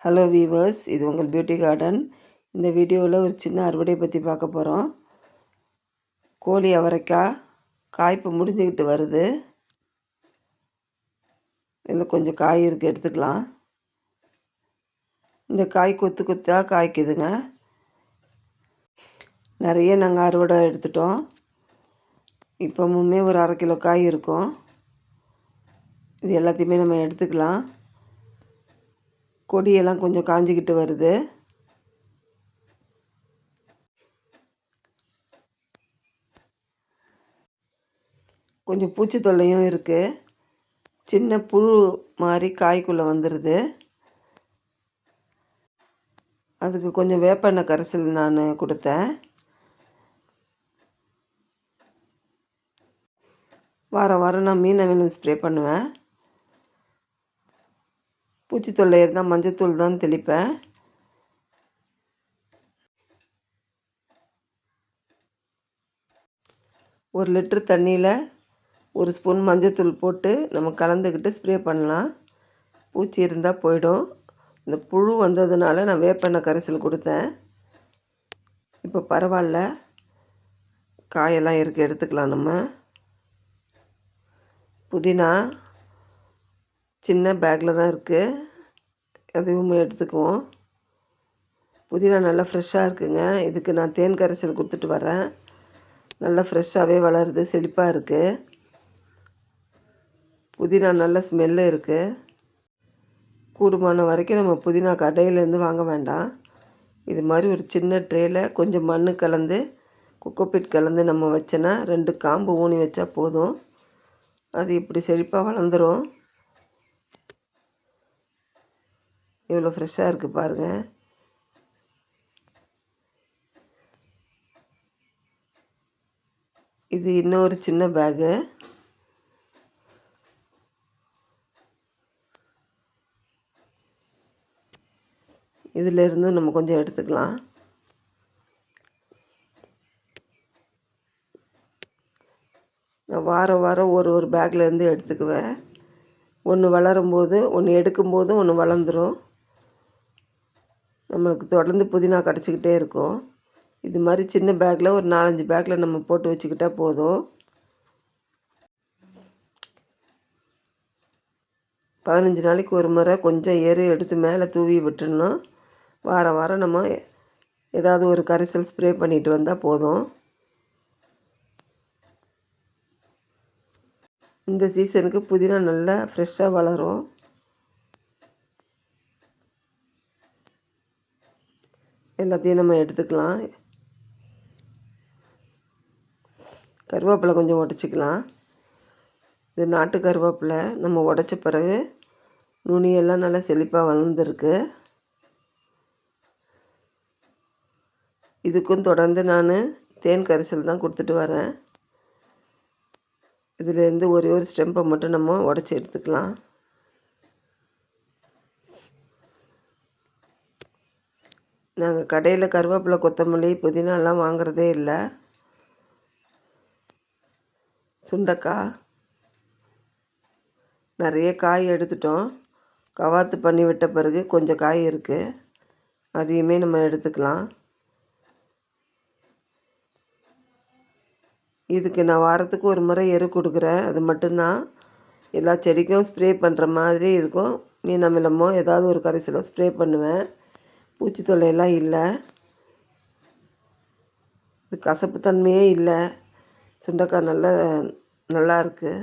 Hello viewers, இது உங்கள் beauty garden. இந்த வீடியோவில் ஒரு சின்ன அறுவடை பற்றி பார்க்க போகிறோம். கோழி அவரைக்காய் காய்ப்பு முடிஞ்சுக்கிட்டு வருது. இதில் கொஞ்சம் காய் இருக்குது, எடுத்துக்கலாம். இந்த காய் கொத்து கொத்தாக காய்க்குதுங்க. நிறைய நாங்கள் அறுவடை எடுத்துட்டோம். இப்போவுமே ஒரு 1/2 கிலோ காய் இருக்கும். இது எல்லாத்தையுமே நம்ம எடுத்துக்கலாம். கொடியெல்லாம் கொஞ்சம் காஞ்சிக்கிட்டு வருது. கொஞ்சம் பூச்சி தொல்லையும் இருக்குது. சின்ன புழு மாதிரி காய்க்குள்ளே வந்துடுது. அதுக்கு கொஞ்சம் வேப்பெண்ணெய் கரைசல் நான் கொடுத்தேன். வாரம் வாரம் நான் மீன் அமிலம் ஸ்ப்ரே பண்ணுவேன். பூச்சி தொல்லை இருந்தால் மஞ்சத்தூள் தான் தெளிப்பேன். ஒரு லிட்டர் தண்ணியில் 1 ஸ்பூன் மஞ்சத்தூள் போட்டு நம்ம கலந்துக்கிட்டு ஸ்ப்ரே பண்ணலாம். பூச்சி இருந்தால் போயிடும். இந்த புழு வந்ததுனால நான் வேப்பெண்ணெய் கரைசல் கொடுத்தேன். இப்போ பரவாயில்ல, காயெல்லாம் இருக்குது, எடுத்துக்கலாம். நம்ம புதினா சின்ன பேக்கில் தான் இருக்குது, அதுவும் எடுத்துக்குவோம். புதினா நல்லா ஃப்ரெஷ்ஷாக இருக்குங்க. இதுக்கு நான் தேன் கரைசல் கொடுத்துட்டு வரேன். நல்லா ஃப்ரெஷ்ஷாகவே வளருது, செழிப்பாக இருக்குது. புதினா நல்ல ஸ்மெல்லு இருக்குது. கூடுமான வரைக்கும் நம்ம புதினா கடையிலேருந்து வாங்க வேண்டாம். இது மாதிரி ஒரு சின்ன ட்ரேயில் கொஞ்சம் மண் கலந்து கொக்கோபிட் கலந்து நம்ம வச்சோன்னா 2 காம்பு ஊனி வச்சா போதும். அது இப்படி செழிப்பாக வளர்ந்துடும். எவ்வளோ ஃப்ரெஷ்ஷாக இருக்குது பாருங்கள். இது இன்னொரு சின்ன பேகு. இதிலிருந்தும் நம்ம கொஞ்சம் எடுத்துக்கலாம். நான் வாரம் வாரம் ஒரு பேக்லேருந்து எடுத்துக்குவேன். ஒன்று வளரும்போது ஒன்று எடுக்கும்போது ஒன்று வளர்ந்துடும். நம்மளுக்கு தொடர்ந்து புதினா கிடச்சிக்கிட்டே இருக்கும். இது மாதிரி சின்ன பேக்கில் ஒரு 4-5 பேக்கில் நம்ம போட்டு வச்சுக்கிட்டா போதும். 15 நாளைக்கு ஒரு முறை கொஞ்சம் எரு எடுத்து மேலே தூவி விட்டுடணும். வாரம் வாரம் நம்ம ஏதாவது ஒரு கரைசல் ஸ்ப்ரே பண்ணிட்டு வந்தால் போதும். இந்த சீசனுக்கு புதினா நல்லா ஃப்ரெஷ்ஷாக வளரும். எல்லாத்தையும் நம்ம எடுத்துக்கலாம். கருவேப்பிலை கொஞ்சம் உடச்சிக்கலாம். இது நாட்டு கருவேப்பிலை. நம்ம உடச்ச பிறகு நுனியெல்லாம் நல்லா செழிப்பாக வளர்ந்துருக்கு. இதுக்கும் தொடர்ந்து நான் தேன் கரைசல் தான் கொடுத்துட்டு வரேன். இதிலேருந்து ஒரு ஸ்டெம்பை மட்டும் நம்ம உடச்சி எடுத்துக்கலாம். நாங்கள் கடையில் கருவேப்பிலை, கொத்தமல்லி, புதினாலாம் வாங்குறதே இல்லை. சுண்டைக்காய் நிறைய காய் எடுத்துட்டோம். கவாத்து பண்ணி விட்ட பிறகு கொஞ்சம் காய் இருக்குது, அதையுமே நம்ம எடுத்துக்கலாம். இதுக்கு நான் வாரத்துக்கு ஒரு முறை எரு கொடுக்குறேன். அது மட்டும்தான். எல்லா செடிக்கும் ஸ்ப்ரே பண்ணுற மாதிரி இதுக்கும் மீன் அமிலமோ ஏதாவது ஒரு கரைசலோ ஸ்ப்ரே பண்ணுவேன். பூச்சி தொல்லையெல்லாம் இல்லை. இது கசப்பு தன்மையே இல்லை. சுண்டைக்காய் நல்லா இருக்குது.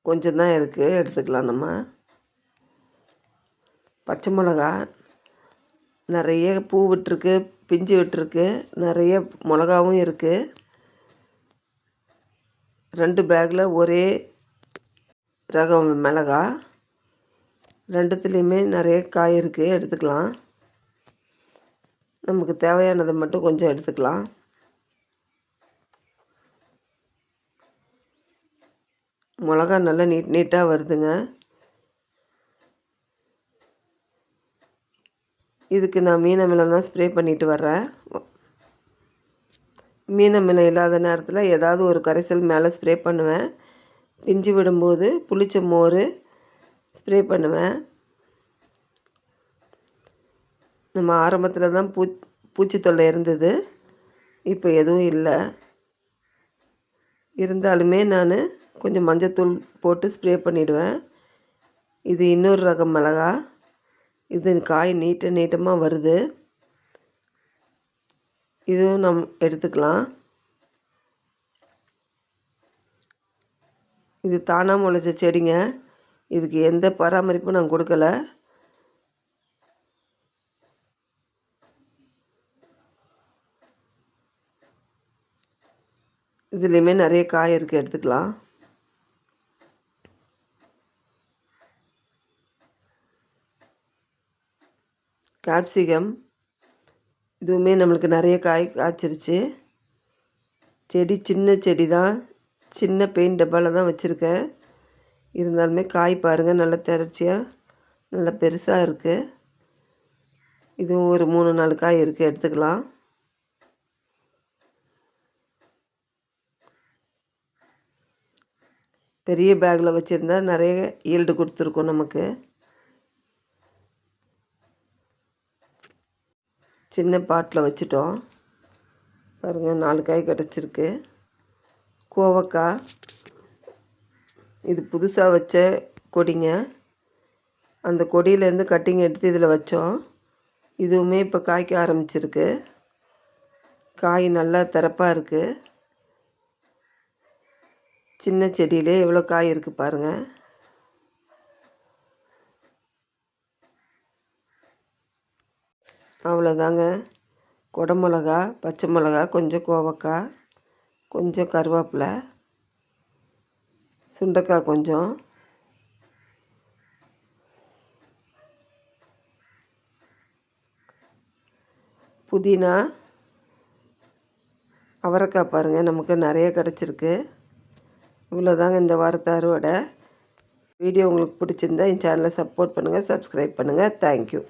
கொஞ்சம் தான் இருக்குது, எடுத்துக்கலாம். நம்ம பச்சை மிளகா நிறைய பூ விட்டுருக்கு, பிஞ்சு விட்டுருக்கு, நிறைய மிளகாவும் இருக்குது. 2 பேக்கில் ஒரே ரகம் மிளகா. 2துலேயுமே நிறைய காய் இருக்குது, எடுத்துக்கலாம். நமக்கு தேவையானதை மட்டும் கொஞ்சம் எடுத்துக்கலாம். மிளகா நல்லா நீட்டாக வருதுங்க. இதுக்கு நான் மீன் அமிலம் தான் ஸ்ப்ரே பண்ணிட்டு வர்றேன். மீன் அமிலம் இல்லாத நேரத்தில் ஏதாவது ஒரு கரைசல் மேலே ஸ்ப்ரே பண்ணுவேன். பிஞ்சு விடும்போது புளிச்ச மோர் ஸ்ப்ரே பண்ணுவேன். நம்ம ஆரம்பத்தில் தான் பூச்சி தொல்லை இருந்தது, இப்போ எதுவும் இல்லை. இருந்தாலுமே நான் கொஞ்சம் மஞ்சத்தூள் போட்டு ஸ்ப்ரே பண்ணிவிடுவேன். இது இன்னொரு ரகம் மிளகா. இது காய் நீட்டமாக வருது. இதுவும் எடுத்துக்கலாம். இது தானாக முளைச்ச செடிங்க. இதுக்கு எந்த பராமரிப்பும் நான் கொடுக்கல. இதுலேயுமே நிறைய காய் இருக்குது, எடுத்துக்கலாம். கேப்சிகம் இதுவுமே நம்மளுக்கு நிறைய காய் காய்ச்சிருச்சு. செடி சின்ன செடி தான், சின்ன பெயிண்ட் டப்பாவில் தான் வச்சுருக்கேன். இருந்தாலுமே காய் பாருங்கள், நல்ல திரட்சியாக நல்லா பெருசாக இருக்குது. இதுவும் ஒரு 3-4 காய் இருக்குது, எடுத்துக்கலாம். பெரிய பேக்கில் வச்சுருந்தா நிறைய ஈல்டு கொடுத்துருக்கோம் நமக்கு. சின்ன பாட்டில் வச்சுட்டோம். பாருங்கள், 4 காய் கிடச்சிருக்கு. கோவக்காய் இது புதுசாக வச்ச கொடிங்க. அந்த கொடியிலேருந்து கட்டிங் எடுத்து இதில் வச்சோம். இதுவுமே இப்போ காய்க்க ஆரம்பிச்சிருக்கு. காய் நல்லா திறப்பாக இருக்குது. சின்ன செடியிலே எவ்வளோ காய் இருக்குது பாருங்கள். அவ்வளோதாங்க. குடமிளகா, பச்சை மிளகா, கொஞ்சம் கோவக்காய், கொஞ்சம் கருவேப்பிலை, சுண்டைக்காய் கொஞ்சம், புதினா, அவரைக்காய் பாருங்கள், நமக்கு நிறைய கிடச்சிருக்கு. இவ்வளோதாங்க இந்த வாரத்து அறுவடை. வீடியோ உங்களுக்கு பிடிச்சிருந்தா என் சேனலை சப்போர்ட் பண்ணுங்கள், சப்ஸ்கிரைப் பண்ணுங்கள். தேங்க்யூ.